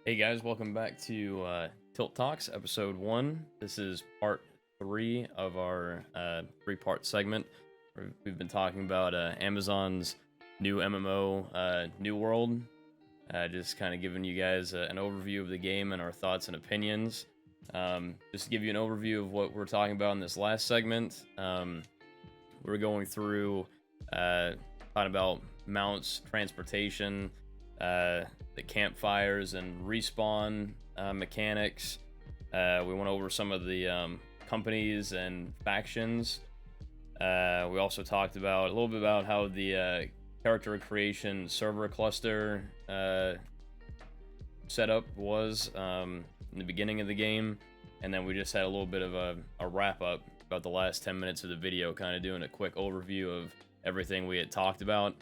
Hey guys, welcome back to Tilt Talks, episode 1. This is part 3 of our 3-part segment. We've been talking about Amazon's new MMO, New World. Just kind of giving you guys an overview of the game and our thoughts and opinions. Just to give you an overview of what we're talking about in this last segment, we're going through talking about mounts, transportation, the campfires and respawn mechanics. We went over some of the companies and factions. We also talked about a little bit about how the character creation server cluster setup was in the beginning of the game, and then we just had a little bit of a wrap up about the last 10 minutes of the video, kind of doing a quick overview of everything we had talked about.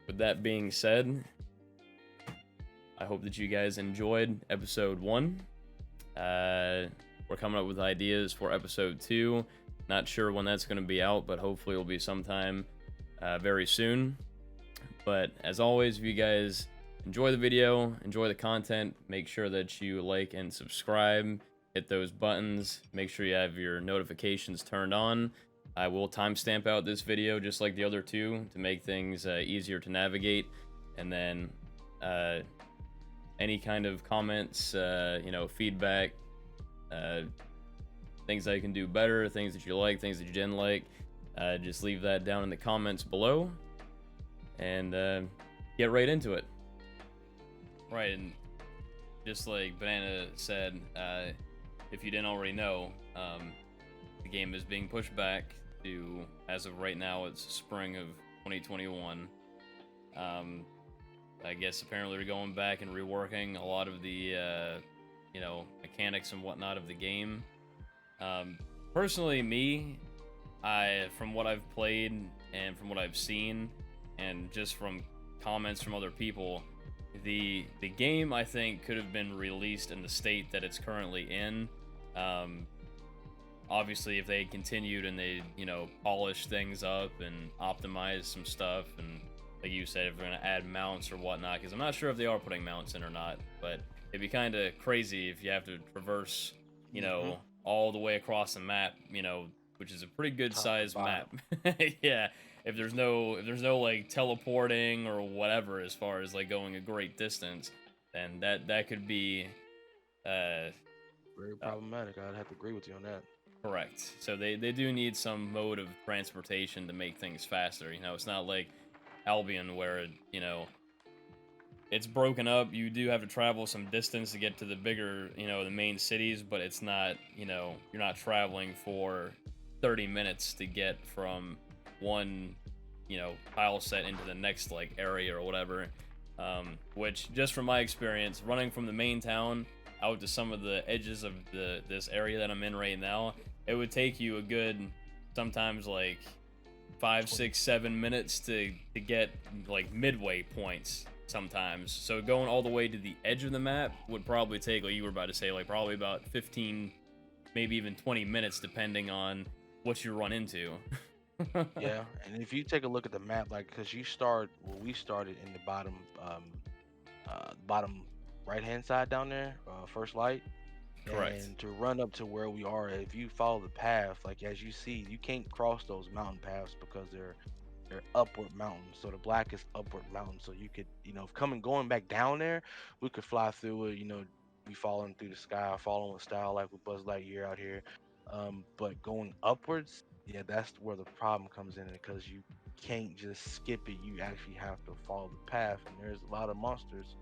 With that being said, I hope that you guys enjoyed episode 1. We're coming up with ideas for episode 2. Not sure when that's going to be out, but hopefully it'll be sometime very soon. But as always, if you guys enjoy the video, enjoy the content, make sure that you like and subscribe, hit those buttons, make sure you have your notifications turned on. I will timestamp out this video just like the other two to make things easier to navigate. And then any kind of comments, feedback, things that you can do better, things that you like, things that you didn't like, just leave that down in the comments below. And get right into it. Right, and just like Banana said, if you didn't already know, the game is being pushed back to, as of right now, it's spring of 2021. I guess apparently they're going back and reworking a lot of the, mechanics and whatnot of the game. Personally, from what I've played and from what I've seen, and just from comments from other people, the game, I think, could have been released in the state that it's currently in. Obviously, if they continued and they, polish things up and optimize some stuff, and like you said, if they're going to add mounts or whatnot, because I'm not sure if they are putting mounts in or not, but it'd be kind of crazy if you have to traverse, all the way across the map, which is a pretty good size map. Yeah, if there's no like teleporting or whatever as far as like going a great distance, then that could be very problematic. I'd have to agree with you on that. Correct. So they do need some mode of transportation to make things faster. It's not like Albion where, it's broken up. You do have to travel some distance to get to the bigger, the main cities, but it's not, you're not traveling for 30 minutes to get from one, tile set into the next, like, area or whatever. Which, just from my experience, running from the main town out to some of the edges of this area that I'm in right now, it would take you a good, sometimes like 5, 6, 7 minutes to get like midway points sometimes. So going all the way to the edge of the map would probably take, like you were about to say, like probably about 15, maybe even 20 minutes, depending on what you run into. Yeah, and if you take a look at the map, like, because we started in the bottom right hand side down there, first light. Correct. And to run up to where we are, if you follow the path, like as you see, you can't cross those mountain paths because they're upward mountains. So the black is upward mountain. So you could, going back down there, we could fly through it. Be falling through the sky, following with style like with Buzz Lightyear out here. But going upwards, yeah, that's where the problem comes in, because you can't just skip it. You actually have to follow the path, and there's a lot of monsters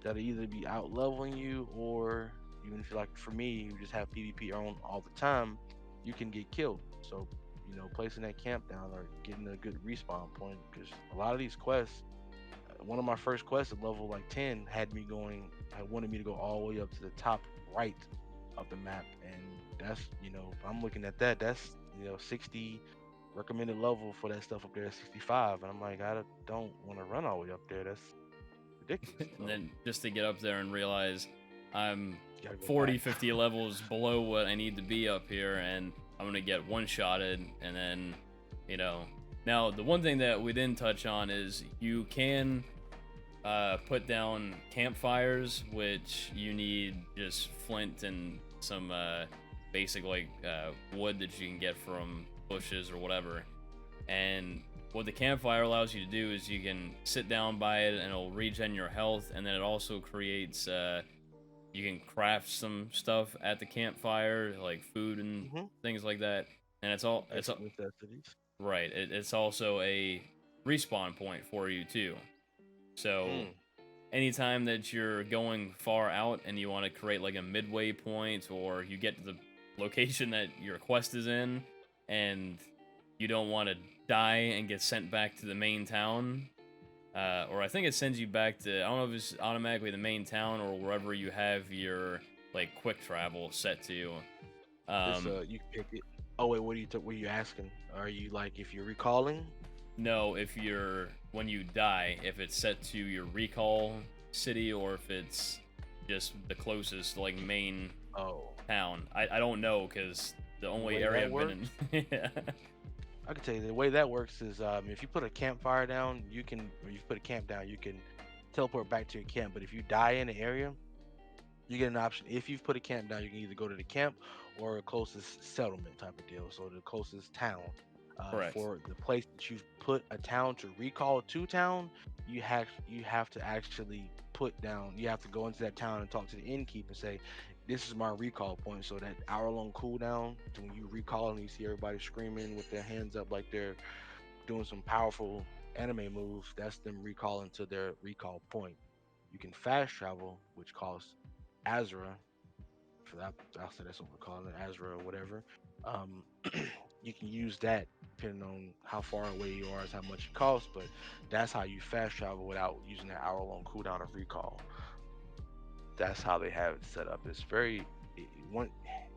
that'll either be out leveling you, or even if, like for me, you just have PvP on all the time, you can get killed. So, placing that camp down or getting a good respawn point, because a lot of these quests, one of my first quests at level like 10 wanted me to go all the way up to the top right of the map, and that's, I'm looking at that's 60 recommended level for that stuff up there at 65, and I'm like, I don't want to run all the way up there. That's ridiculous. And then just to get up there and realize I'm 40, 50 levels below what I need to be up here, and I'm gonna get one-shotted, and then, Now, the one thing that we didn't touch on is you can put down campfires, which you need just flint and some basic like wood that you can get from bushes or whatever. And what the campfire allows you to do is you can sit down by it and it'll regen your health, and then it also creates you can craft some stuff at the campfire, like food and Mm-hmm. things like that. And Basic necessities. right. It's also a respawn point for you too. So Mm. anytime that you're going far out and you want to create like a midway point, or you get to the location that your quest is in and you don't want to die and get sent back to the main town, or I think it sends you back to, I don't know if it's automatically the main town or wherever you have your like quick travel set to. It's you can pick it. Oh wait, what are you asking? Are you like if you're recalling? No, if you're, when you die, if it's set to your recall city or if it's just the closest like main Oh, town. I don't know because the only way area that I've been in. Yeah. I can tell you the way that works is if you put a campfire down, you can, or you put a camp down, you can teleport back to your camp. But if you die in the area, you get an option. If you've put a camp down, you can either go to the camp or closest settlement type of deal. So the closest town. Correct. For the place that you've put a town to recall to town, you have to actually put down. You have to go into that town and talk to the innkeeper and say, "This is my recall point." So that hour-long cooldown, to when you recall and you see everybody screaming with their hands up like they're doing some powerful anime moves, that's them recalling to their recall point. You can fast travel, which costs Azra. For that, I'll say that's what we're calling it, Azra or whatever. Um, you can use that depending on how far away you are, is how much it costs. But that's how you fast travel without using that hour-long cooldown of recall. That's how they have it set up. It's very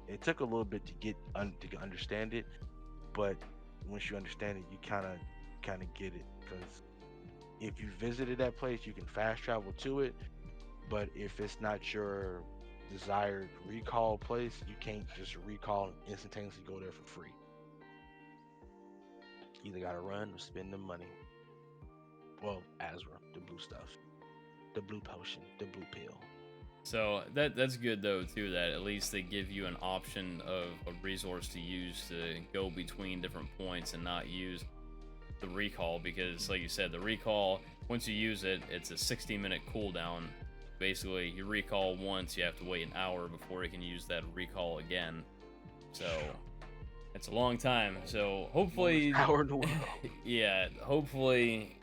it took a little bit to to understand it, but once you understand it, you kind of get it because if you visited that place, you can fast travel to it. But if it's not your desired recall place, you can't just recall and instantaneously go there for free. You either gotta run or spend the money. Well, Azra, the blue stuff, the blue potion, the blue pill. So that's good though too. That at least they give you an option of a resource to use to go between different points and not use the recall, because like you said, the recall, once you use it, it's a 60-minute cooldown. Basically, you recall once, you have to wait an hour before you can use that recall again. So it's a long time. So hopefully, Longest hour in the world. yeah, hopefully,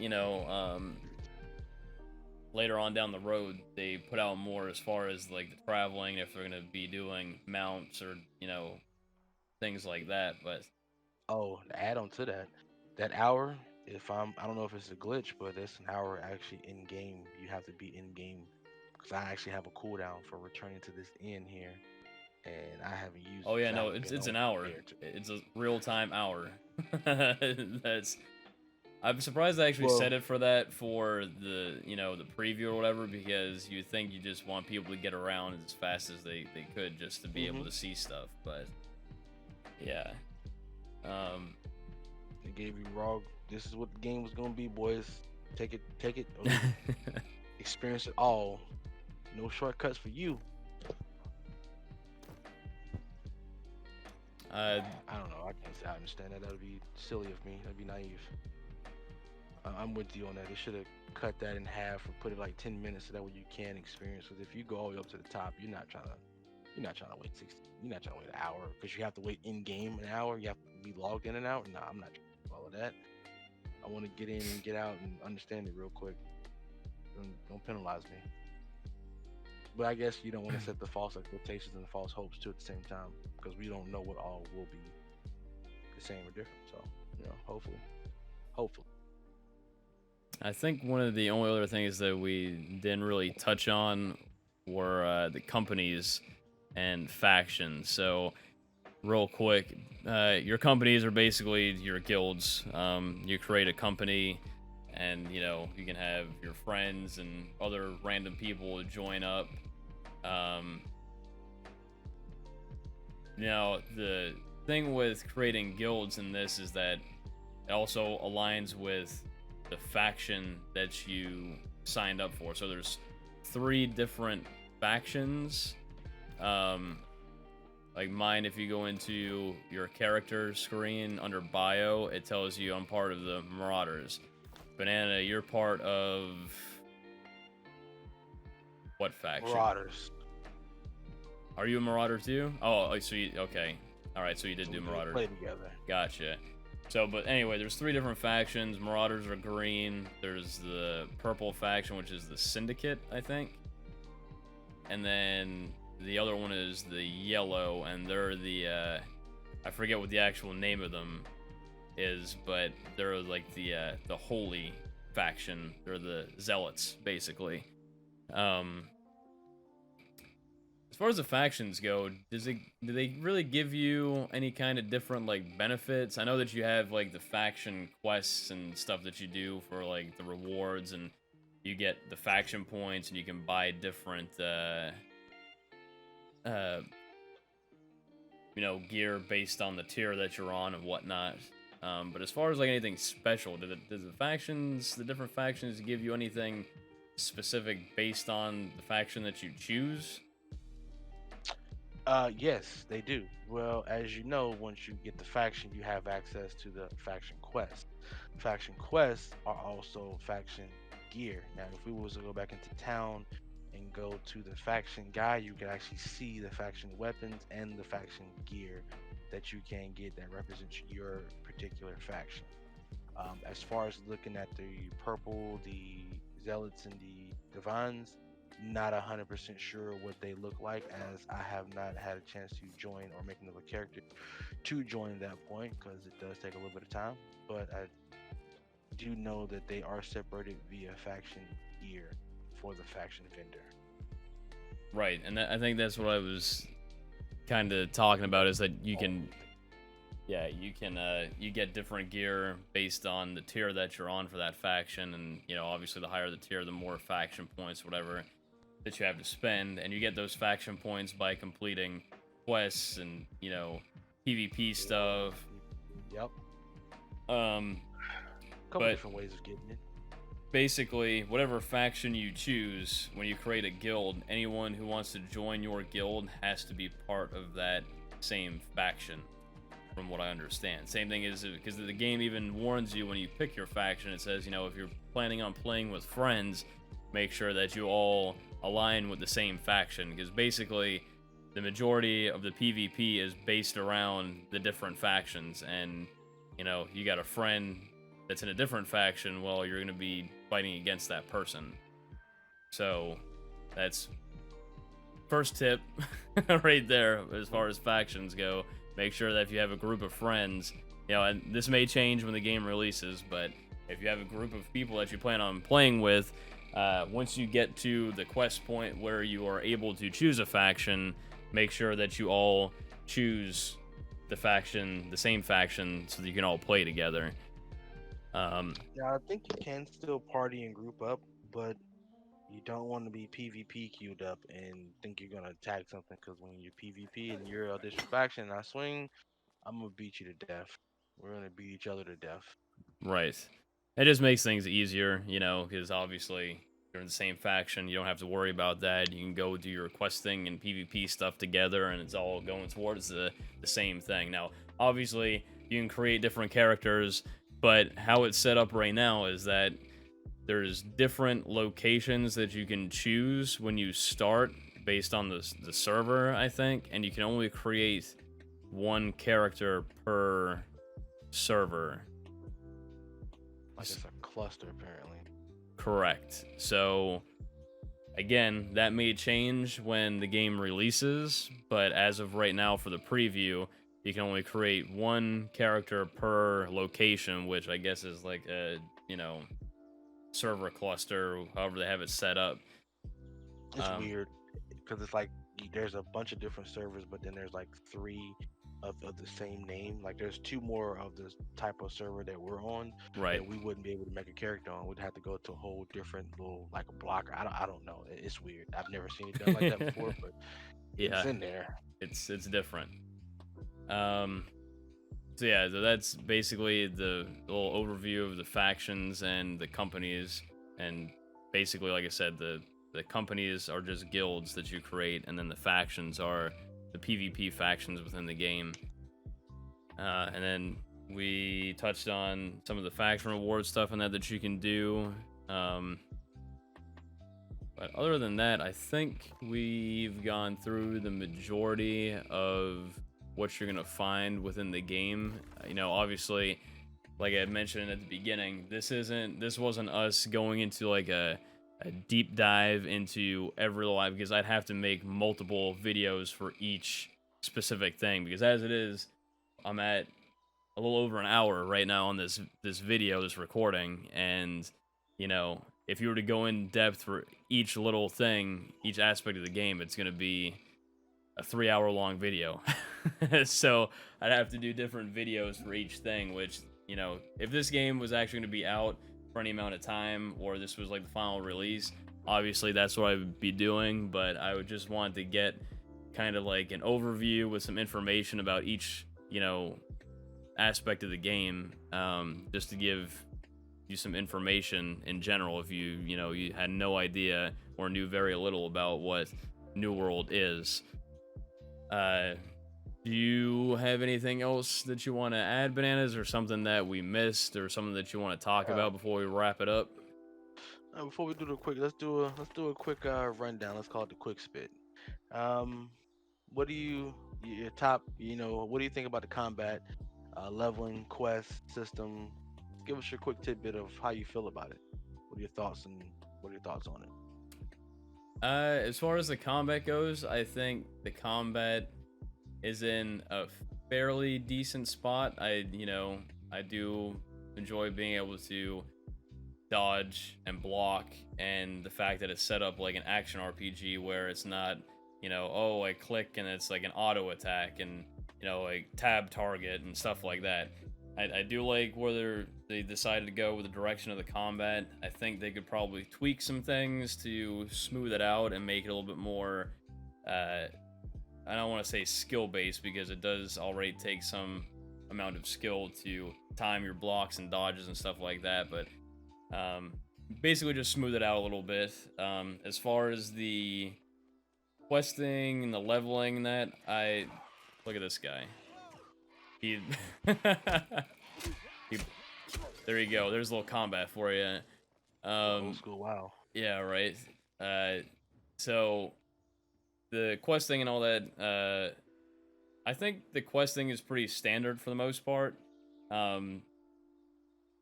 later on down the road, they put out more as far as like the traveling, if they're gonna be doing mounts or things like that. But Oh, to add on to that, that hour. If I don't know if it's a glitch, but it's an hour actually in game. You have to be in game because I actually have a cooldown for returning to this inn here, and I haven't used oh it yeah, 'cause I no, haven't it's been it's on an for a hour. day or two. It's a real time hour. That's I'm surprised they actually Well, said it for that, for the the preview or whatever, because you think you just want people to get around as fast as they could just to be able hmm to see stuff. But yeah. Um they gave you raw. This is what the game was gonna be, boys. Take it, or leave it. Experience it all. No shortcuts for you. uh I don't know. I can't say I understand that. That would be silly of me. That'd be naive. I'm with you on that. They should have cut that in half or put it like 10 minutes so that way you can experience. Because if you go all the way up to the top, you're not trying to wait 60. You're not trying to wait an hour because you have to wait in game an hour. You have to be logged in an hour. Nah, I'm not trying to do all of that. I want to get in and get out and understand it real quick. Don't penalize me. But I guess you don't want to set the false expectations and the false hopes too at the same time because we don't know what all will be the same or different. So, hopefully. I think one of the only other things that we didn't really touch on were the companies and factions. So, real quick, your companies are basically your guilds. You create a company, and you can have your friends and other random people join up. Um, Now, the thing with creating guilds in this is that it also aligns with the faction that you signed up for. So there's 3 different factions. Like mine, if you go into your character screen under bio, it tells you I'm part of the Marauders. Banana, you're part of what faction? Marauders. Are you a Marauder too? Oh, so you, okay. All right, so you did do Marauder. Play together. Gotcha. So, but anyway, there's 3 different factions. Marauders are green. There's the purple faction, which is the Syndicate, I think. And then the other one is the yellow, and they're the, I forget what the actual name of them is, but they're like the holy faction. They're the zealots, basically. As far as the factions go, do they really give you any kind of different like benefits? I know that you have like the faction quests and stuff that you do for like the rewards, and you get the faction points, and you can buy different you know, gear based on the tier that you're on and whatnot. But as far as like anything special, does the different factions give you anything specific based on the faction that you choose? Yes, they do. Well, as you know, once you get the faction, you have access to the faction quests. Faction quests are also faction gear. Now, if we was to go back into town and go to the faction guide, you can actually see the faction weapons and the faction gear that you can get that represents your particular faction. As far as looking at the purple, the zealots, and the divines, not 100% sure what they look like, as I have not had a chance to join or make another character to join that point, because it does take a little bit of time. But I do know that they are separated via faction gear for the faction vendor. Right, and I think that's what I was kind of talking about, is that you can, yeah, you get different gear based on the tier that you're on for that faction, and you know, obviously the higher the tier, the more faction points, whatever, that you have to spend, and you get those faction points by completing quests and, you know, PvP stuff. Yep. Couple different ways of getting it. Basically, whatever faction you choose, when you create a guild, anyone who wants to join your guild has to be part of that same faction, from what I understand. Same thing is, because the game even warns you when you pick your faction, it says, you know, if you're planning on playing with friends, make sure that you all align with the same faction, because basically the majority of the PvP is based around the different factions, and you know, you got a friend that's in a different faction, well, you're going to be fighting against that person. So that's first tip right there as far as factions go. Make sure that if you have a group of friends, you know, and this may change when the game releases, but if you have a group of people that you plan on playing with, once you get to the quest point where you are able to choose a faction, make sure that you all choose the same faction, so that you can all play together. Yeah, I think you can still party and group up, but you don't want to be PvP queued up and think you're gonna attack something, because when you're PvP and you're a different faction and I swing, I'm gonna beat you to death. We're gonna beat each other to death. Right. It just makes things easier, you know, because obviously you're in the same faction. You don't have to worry about that. You can go do your questing and PvP stuff together, and it's all going towards the same thing. Now, obviously, you can create different characters, but how it's set up right now is that there's different locations that you can choose when you start based on the server, I think, and you can only create one character per server. Like it's a cluster, apparently. Correct. So, again, that may change when the game releases, but as of right now for the preview, you can only create one character per location, which I guess is like a, you know, server cluster, however they have it set up. It's weird, because it's like there's a bunch of different servers, but then there's like 3 of the same name. Like there's 2 more of this type of server that we're on, Right. that we wouldn't be able to make a character on. We'd have to go to a whole different little, like a blocker. I don't know. It's weird. I've never seen it done like that before, but Yeah, it's in there. It's different. So yeah, so that's basically the little overview of the factions and the companies, and basically, like I said, the companies are just guilds that you create, and then the factions are the PvP factions within the game. And then we touched on some of the faction reward stuff and that you can do. Um, but other than that, I think we've gone through the majority of what you're gonna find within the game. Obviously, like I mentioned at the beginning, this wasn't us going into like a deep dive into every live, because I'd have to make multiple videos for each specific thing, because as it is, I'm at a little over an hour right now on this video, this recording, and if you were to go in depth for each little thing, each aspect of the game, it's going to be a 3 hour long video. So I'd have to do different videos for each thing, which, if this game was actually going to be out for any amount of time, or this was like the final release, obviously that's what I would be doing. But I would just want to get kind of like an overview with some information about each, aspect of the game, just to give you some information in general if you had no idea or knew very little about what New World is. uh do you have anything else that you want to add, Bananas, or something that we missed, or something that you want to talk Uh, about before we wrap it up? Before we do the quick, let's do a quick rundown. Let's call it the quick spit. Um, what do your top? What do you think about the combat, leveling, quest system? Give us your quick tidbit of how you feel about it. What are your thoughts and what are your thoughts on it? As far as the combat goes, I think the combat is in a fairly decent spot. I do enjoy being able to dodge and block, and the fact that it's set up like an action RPG where it's not, oh, I click and it's like an auto attack, and like tab target and stuff like that. I do like where they decided to go with the direction of the combat. I think they could probably tweak some things to smooth it out and make it a little bit more, uh, I don't want to say skill based, because it does already take some amount of skill to time your blocks and dodges and stuff like that. But um, basically, just smooth it out a little bit. As far as the questing and the leveling, and that, I look at this guy. He, he there you go. There's a little combat for you. Old Um, school. Wow. yeah, right. So the questing and all that. I think the questing is pretty standard for the most part. Um,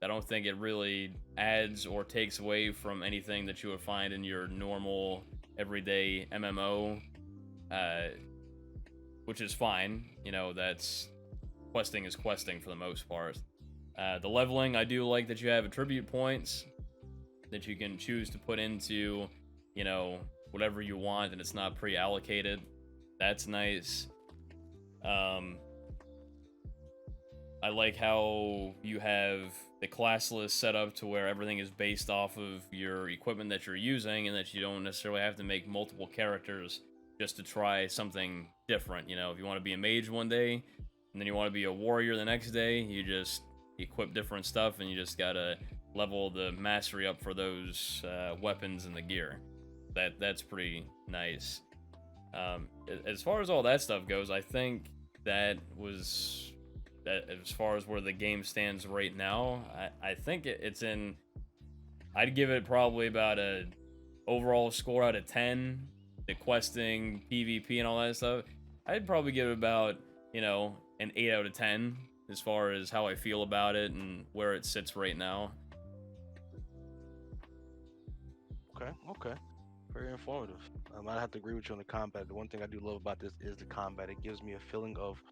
I don't think it really adds or takes away from anything that you would find in your normal everyday MMO, uh, which is fine. That's questing is questing for the most part. The leveling, I do like that you have attribute points that you can choose to put into, whatever you want, and it's not pre-allocated. That's nice. Um, I like how you have the class list set up to where everything is based off of your equipment that you're using, and that you don't necessarily have to make multiple characters just to try something different. If you want to be a mage one day, and then you want to be a warrior the next day, you just equip different stuff, and you just gotta level the mastery up for those weapons and the gear. That's pretty nice. As far as all that stuff goes, I think that was that as far as where the game stands right now. I think it's in. I'd give it probably about a overall score out of 10. The questing, PvP, and all that stuff. I'd probably give it about an 8 out of 10 as far as how I feel about it and where it sits right now. Okay. Okay. Very informative. I have to agree with you on the combat. The one thing I do love about this is the combat. It gives me a feeling of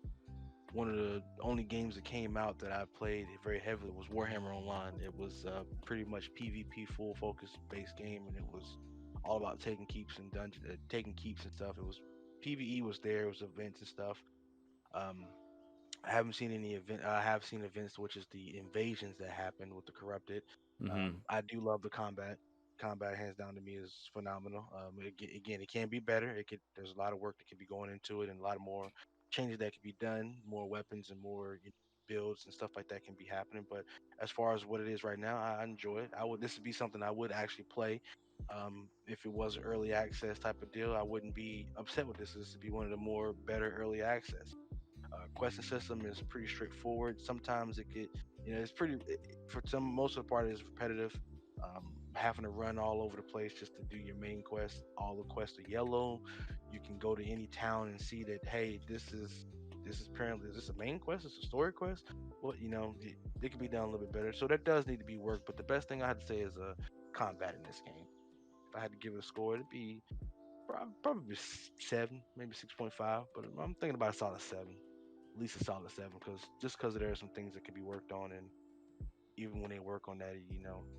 one of the only games that came out that I played very heavily was Warhammer Online. It was pretty much PvP full focus based game, and it was all about taking keeps and taking keeps and stuff. It was PVE was there. It was events and stuff. Um, I haven't seen any event. I have seen events, which is the invasions that happened with the corrupted. Hmm. I do love the combat. Combat, hands down, to me is phenomenal. Again, it can be better. It could. There's a lot of work that can be going into it, and a lot of more changes that could be done. More weapons and more. builds and stuff like that can be happening. But as far as what it is right now, I enjoy it. I would This would be something I would actually play. If it was an early access type of deal, I wouldn't be upset with this. This would be one of the more better early access. Questing system is pretty straightforward. Sometimes it get, it's for some most of the part it's repetitive. Having to run all over the place just to do your main quest. All the quests are yellow. You can go to any town and see that, hey, this is apparently, is this a main quest? Is this a story quest? Well, it could be done a little bit better. So that does need to be worked. But the best thing I had to say is combat in this game. If I had to give it a score, it'd be probably 7, maybe 6.5. But I'm thinking about a solid 7, at least a solid 7, because there are some things that could be worked on, and even when they work on that,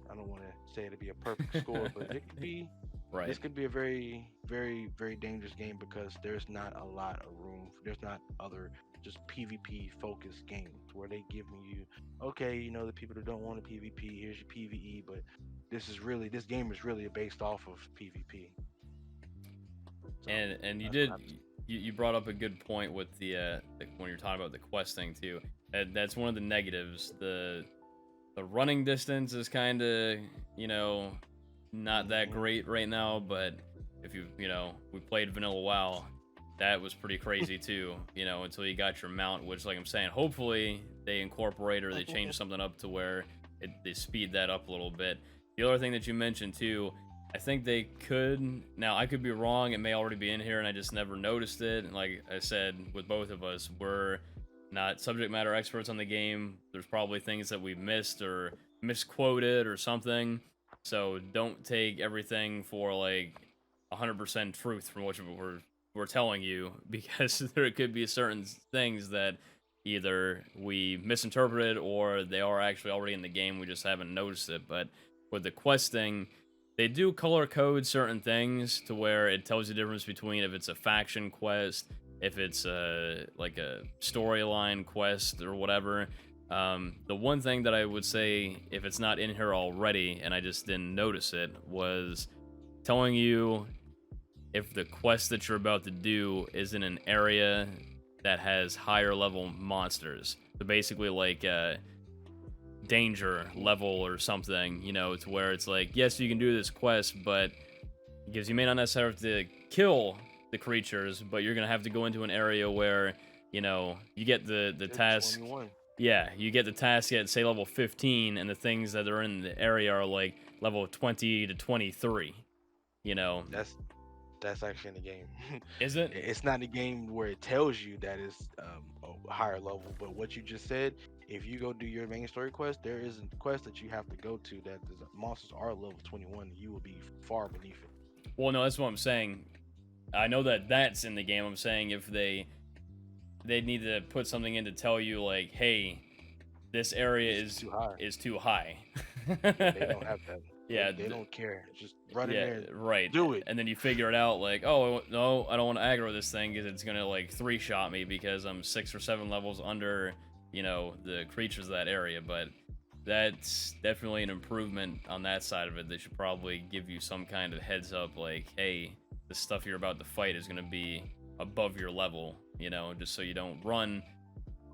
I don't want to say it'd be a perfect score, but it could be. Right. This could be a very, very, very dangerous game because there's not a lot of room. There's not other just PvP focused games where they giving you, okay, the people that don't want a PvP, here's your PvE, but this game is really based off of PvP. So And you that's what did I'm. you brought up a good point with when you're talking about the questing too. That's one of the negatives. The running distance is kind of, you know, not that Mhm. great right now, but if we played Vanilla WoW, that was pretty crazy too, until you got your mount, which, like I'm saying, hopefully they incorporate or they change something up to where they speed that up a little bit. The other thing that you mentioned too, I think they could, now I could be wrong, it may already be in here and I just never noticed it. And like I said, with both of us, we're not subject matter experts on the game. There's probably things that we missed or misquoted or something. So don't take everything for like 100% truth from what we're telling you, because there could be certain things that either we misinterpreted or they are actually already in the game. We just haven't noticed it. But with the questing, they do color code certain things to where it tells you the difference between if it's a faction quest, if it's like a storyline quest or whatever. The one thing that I would say, if it's not in here already and I just didn't notice it, was telling you if the quest that you're about to do is in an area that has higher level monsters. So basically, like danger level or something, to where it's like, yes, you can do this quest, but because you may not necessarily have to kill the creatures, but you're gonna have to go into an area where you get the Just task. 21. Yeah, you get the task at say level 15, and the things that are in the area are like level 20 to 23. You know, That's that's actually in the game. is it? It's not in the game where it tells you that it's a higher level, but what you just said, if you go do your main story quest, there is a quest that you have to go to that the monsters are level 21. And you will be far beneath it. Well, no, that's what I'm saying. I know that that's in the game. I'm saying if they need to put something in to tell you like, hey, this area This is is too high. is too high. Yeah, they don't have that. Yeah, They don't care. Just run in yeah, there and right. do it. And then you figure it out like, oh no, I don't want to aggro this thing because it's gonna like 3-shot me because I'm 6 or 7 levels under, the creatures of that area. But that's definitely an improvement on that side of it. They should probably give you some kind of heads up, like, hey, the stuff you're about to fight is gonna be above your level, just so you don't run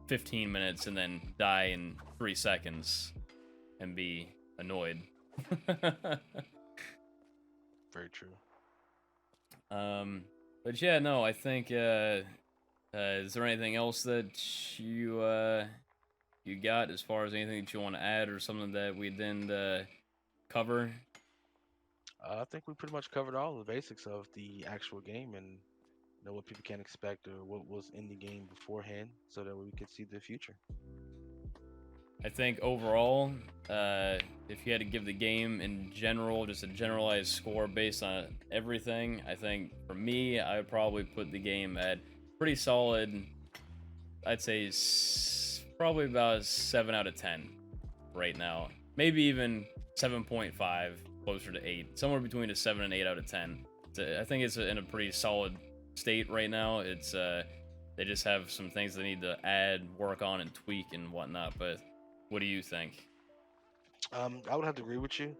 15 minutes and then die in 3 seconds and be annoyed. Very true. um, but yeah, no, I think. Is there anything else that you got as far as anything that you want to add or something that we didn't cover? I think we pretty much covered all the basics of the actual game and know what people can expect or what was in the game beforehand, so that we could see the future. I think overall, if you had to give the game in general just a generalized score based on everything, I think for me, I would probably put the game at pretty solid. I'd say probably about 7 out of 10 right now. Maybe even 7.5, closer to 8. Somewhere between a 7 and 8 out of 10. I think it's in a pretty solid state right now. It's they just have some things they need to add, work on, and tweak and whatnot. But what do you think? I would have to agree with you.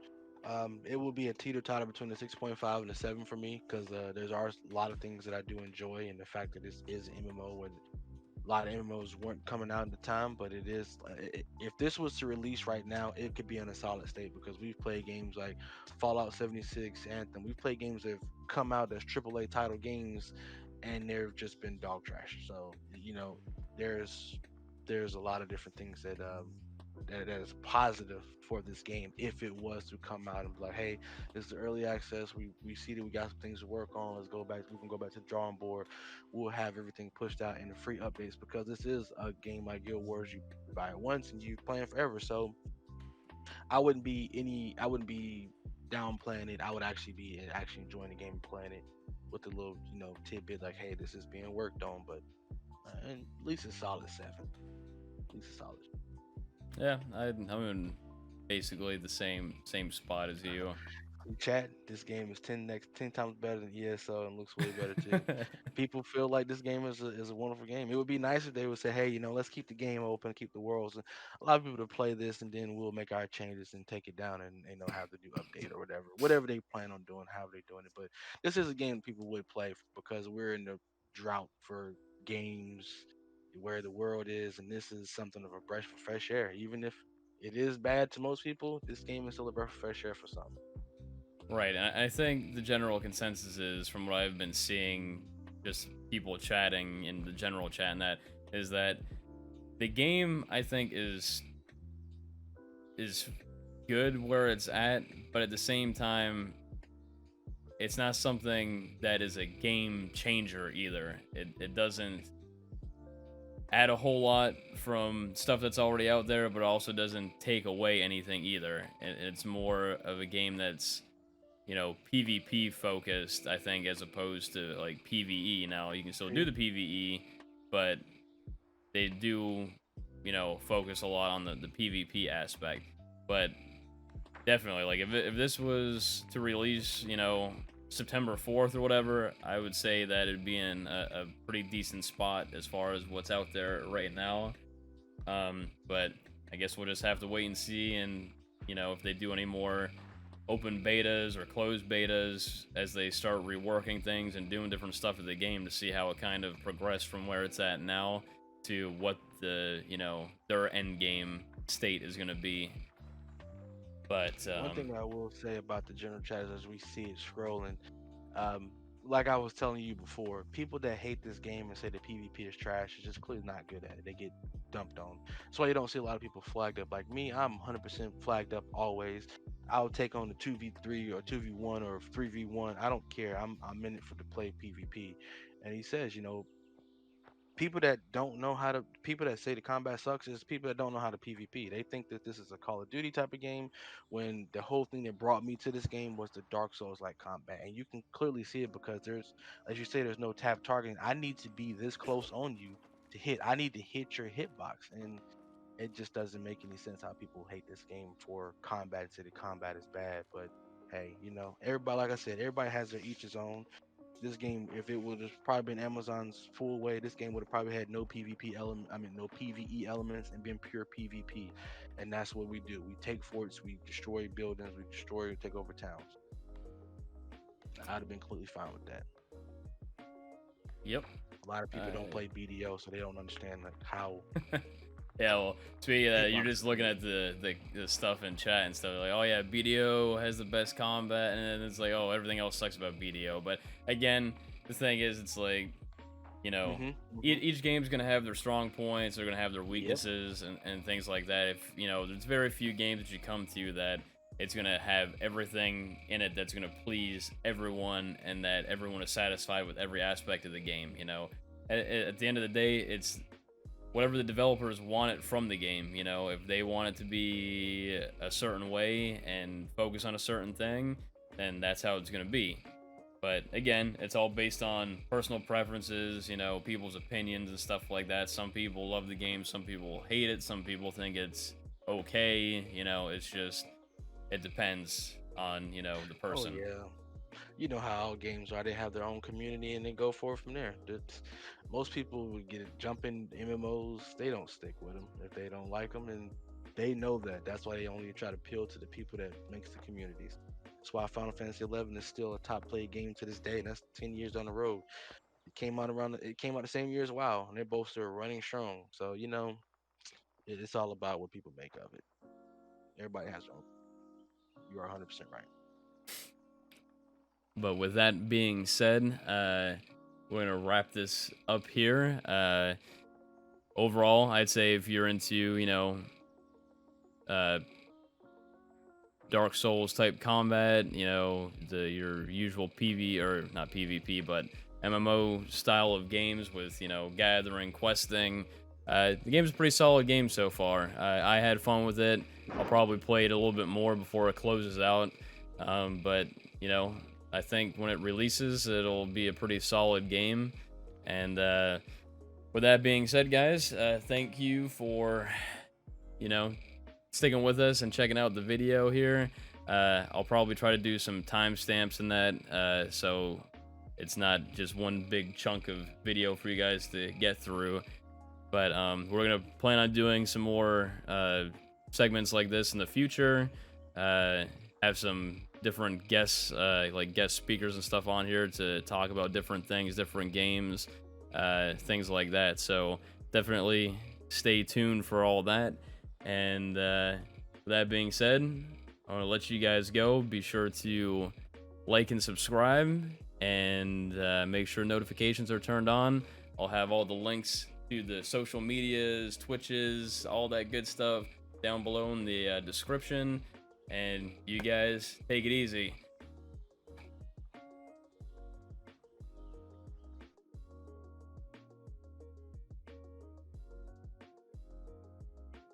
It will be a teeter totter between the 6.5 and the 7 for me because there's are a lot of things that I do enjoy, and the fact that this is MMO with A lot of MMOs weren't coming out at the time, but it is. If this was to release right now, it could be in a solid state because we've played games like Fallout 76, Anthem. We've played games that have come out as AAA title games, and they've just been dog trash. So there's there's a lot of different things that is positive for this game if it was to come out and be like, hey, this is the early access. We see that we got some things to work on. Let's go back. We can go back to the drawing board. We'll have everything pushed out in the free updates because this is a game like Guild Wars. You buy it once and you play it forever. So I wouldn't be downplaying it. I would actually be actually enjoying the game and playing it with a little tidbit like, hey, this is being worked on. But and at least a solid seven. At least a solid. Yeah, I'm in basically the same spot as you. In chat, this game is 10 times better than ESO and looks way better too. People feel like this game is a wonderful game. It would be nice if they would say, hey, let's keep the game open, keep the worlds. And allow people to play this, and then we'll make our changes and take it down and have the new update or whatever they plan on doing, however they're doing it. But this is a game people would play because we're in the drought for games where the world is, and this is something of a breath of fresh air. Even if it is bad to most people, this game is still a breath of fresh air for some. Right, and I think the general consensus is, from what I've been seeing, just people chatting in the general chat, and that is that the game, I think, is good where it's at, but at the same time, it's not something that is a game changer either. It doesn't add a whole lot from stuff that's already out there, but also doesn't take away anything either. It's more of a game that's PvP focused, I think, as opposed to like PvE. Now you can still do the PvE, but they do focus a lot on the PvP aspect. But definitely, like, if this was to release September 4th or whatever, I would say that it'd be in a pretty decent spot as far as what's out there right now. But I guess we'll just have to wait and see, and if they do any more open betas or closed betas as they start reworking things and doing different stuff to the game, to see how it kind of progressed from where it's at now to what the their end game state is going to be. But One thing I will say about the general chat is as we see it scrolling, um, like I was telling you before, people that hate this game and say the PvP is trash is just clearly not good at it. They get dumped on. That's why you don't see a lot of people flagged up. Like me, I'm 100% flagged up always. I'll take on the 2v3 or 2v1 or 3v1. I don't care. I'm in it for the play PvP. And he says, people that say the combat sucks is people that don't know how to PvP. They think that this is a Call of Duty type of game when the whole thing that brought me to this game was the Dark Souls like combat. And you can clearly see it because there's, as you say, there's no tap targeting. I need to be this close on you to hit. I need to hit your hitbox. And it just doesn't make any sense how people hate this game for combat and say the combat is bad. But hey, everybody, like I said, everybody has their each his own. This game, if it would have probably been Amazon's full way, this game would have probably had no PvP element. I mean, no PvE elements and been pure PvP. And that's what we do. We take forts, we destroy buildings, we destroy, take over towns. I'd have been completely fine with that. yep. A lot of people don't play BDO, so they don't understand like how. Yeah, well, speaking of that, you're just looking at the stuff in chat and stuff like, oh yeah, BDO has the best combat, and then it's like, oh, everything else sucks about BDO. But again, the thing is, it's like, each game's gonna have their strong points, they're gonna have their weaknesses, and things like that. If there's very few games that you come to that it's gonna have everything in it that's gonna please everyone, and that everyone is satisfied with every aspect of the game. At the end of the day, it's whatever the developers want it from the game. If they want it to be a certain way and focus on a certain thing, then that's how it's going to be. But again, it's all based on personal preferences, people's opinions and stuff like that. Some people love the game, some people hate it, some people think it's okay. It's just, it depends on, the person. Oh yeah. You know how all games are. They have their own community and then go forward from there. Most people would jump in MMOs. They don't stick with them if they don't like them, and they know that. That's why they only try to appeal to the people that makes the communities. That's why Final Fantasy 11 is still a top played game to this day, and that's 10 years down the road. It came out the same year as WoW, and they're both still running strong. So it's all about what people make of it. Everybody has their own. You are 100% right. But with that being said, we're gonna wrap this up here. Overall, I'd say if you're into, uh, Dark Souls type combat, your usual PV or not PvP, but MMO style of games with, gathering, questing. The game's a pretty solid game so far. I had fun with it. I'll probably play it a little bit more before it closes out. But, I think when it releases, it'll be a pretty solid game. And with that being said, guys, thank you for, sticking with us and checking out the video here. I'll probably try to do some timestamps in that, so it's not just one big chunk of video for you guys to get through. But we're gonna plan on doing some more segments like this in the future. Have some different guests, like guest speakers and stuff on here to talk about different things, different games, things like that. So definitely stay tuned for all that. And with that being said, I want to let you guys go. Be sure to like and subscribe, and make sure notifications are turned on. I'll have all the links to the social medias, Twitches, all that good stuff down below in the description. And you guys take it easy.